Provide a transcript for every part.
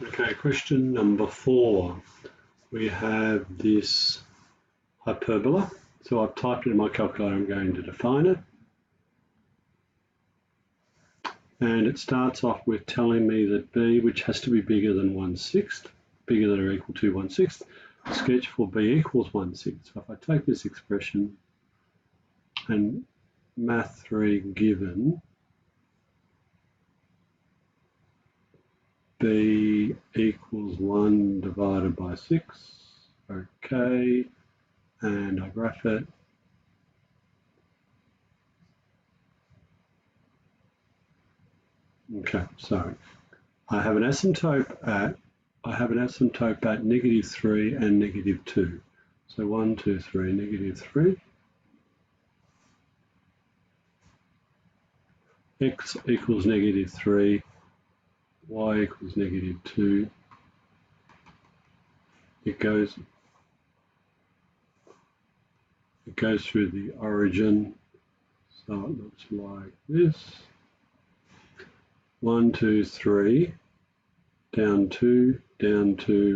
Okay, question number 4. We have this hyperbola. So I've typed it in my calculator, I'm going to define it. And it starts off with telling me that B, which has to be bigger than 1/6, bigger than or equal to 1/6, sketch for B equals 1/6. So if I take this expression and math 3 given, B equals 1 divided by 6, okay, and I graph it. Okay, so I have an asymptote at -3 and -2. So 1, 2, 3, -3. X equals -3, y equals -2. It goes through the origin, so it looks like this. 1, 2, 3, down 2,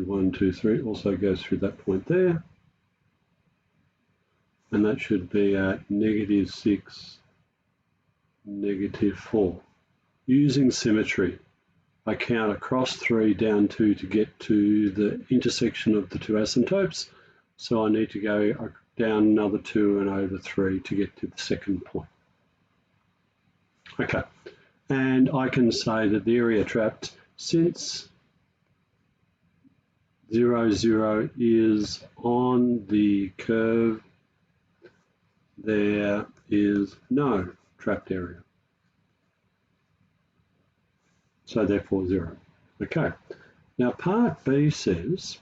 1, 2, 3, also goes through that point there. And that should be at -6, -4. Using symmetry, I count across 3, down 2 to get to the intersection of the two asymptotes. So I need to go down another 2 and over 3 to get to the second point. Okay. And I can say that the area trapped, since 0, 0 is on the curve, there is no trapped area. So therefore 0. Okay. Now part B says,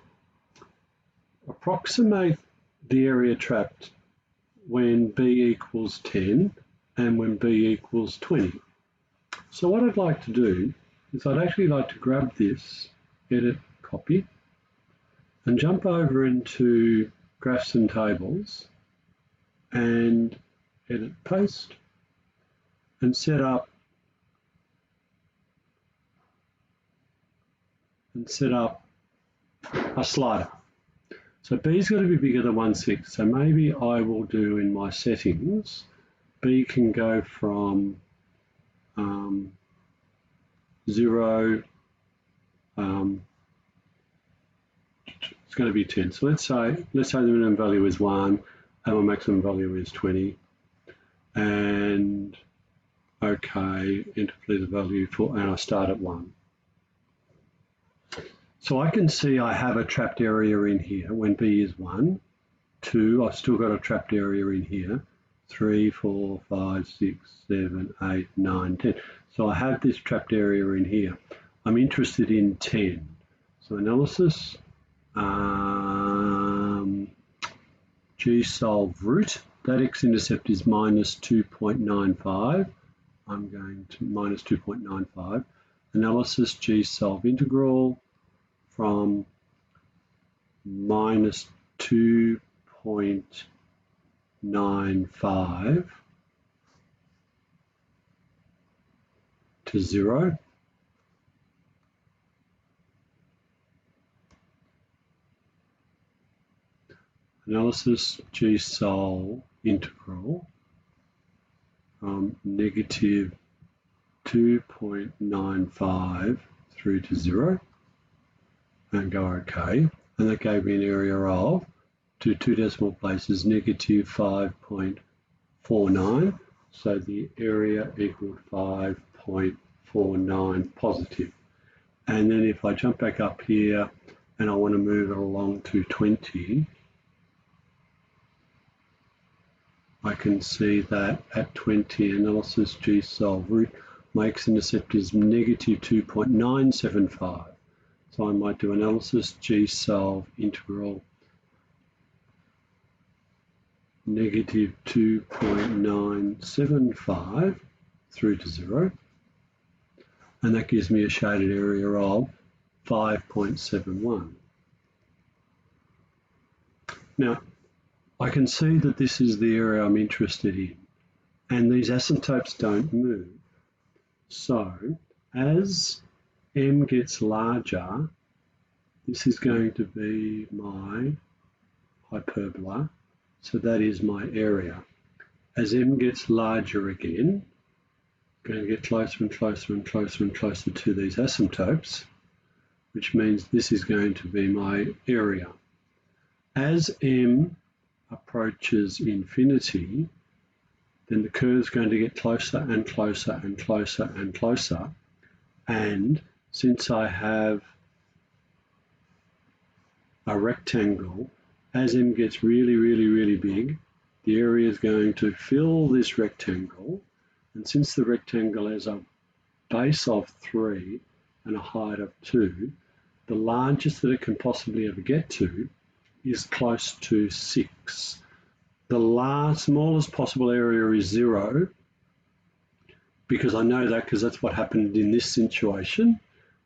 approximate the area trapped when B equals 10 and when B equals 20. So what I'd like to do is I'd actually like to grab this, edit, copy, and jump over into graphs and tables and edit, paste, and set up a slider. So B's got to be bigger than 1/6. So maybe I will do in my settings, B can go from 0, it's going to be 10. So let's say the minimum value is 1 and my maximum value is 20. And okay, enter the value for, and I start at 1. So I can see I have a trapped area in here when B is 1, 2, I've still got a trapped area in here, 3, 4, 5, 6, 7, 8, 9, 10. So I have this trapped area in here. I'm interested in 10. So analysis, G solve root, that x-intercept is -2.95. I'm going to -2.95. Analysis, G solve integral from -2.95 to 0. Analysis, G solve integral from -2.95 through to 0, and go OK. And that gave me an area of, to 2 decimal places, -5.49. So the area equaled 5.49 positive. And then if I jump back up here and I want to move it along to 20, I can see that at 20, analysis G solve root, my x-intercept is -2.975. So I might do analysis G solve integral -2.975 through to 0. And that gives me a shaded area of 5.71. Now, I can see that this is the area I'm interested in, and these asymptotes don't move. So, as m gets larger, this is going to be my hyperbola, so that is my area. As m gets larger again, I'm going to get closer and closer and closer and closer to these asymptotes, which means this is going to be my area. As m approaches infinity, then the curve is going to get closer and closer and closer and closer. And since I have a rectangle, as m gets really, really, really big, the area is going to fill this rectangle. And since the rectangle has a base of 3 and a height of 2, the largest that it can possibly ever get to is close to 6. The smallest possible area is 0, because I know that because that's what happened in this situation.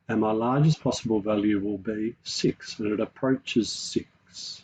And my largest possible value will be 6, and it approaches 6.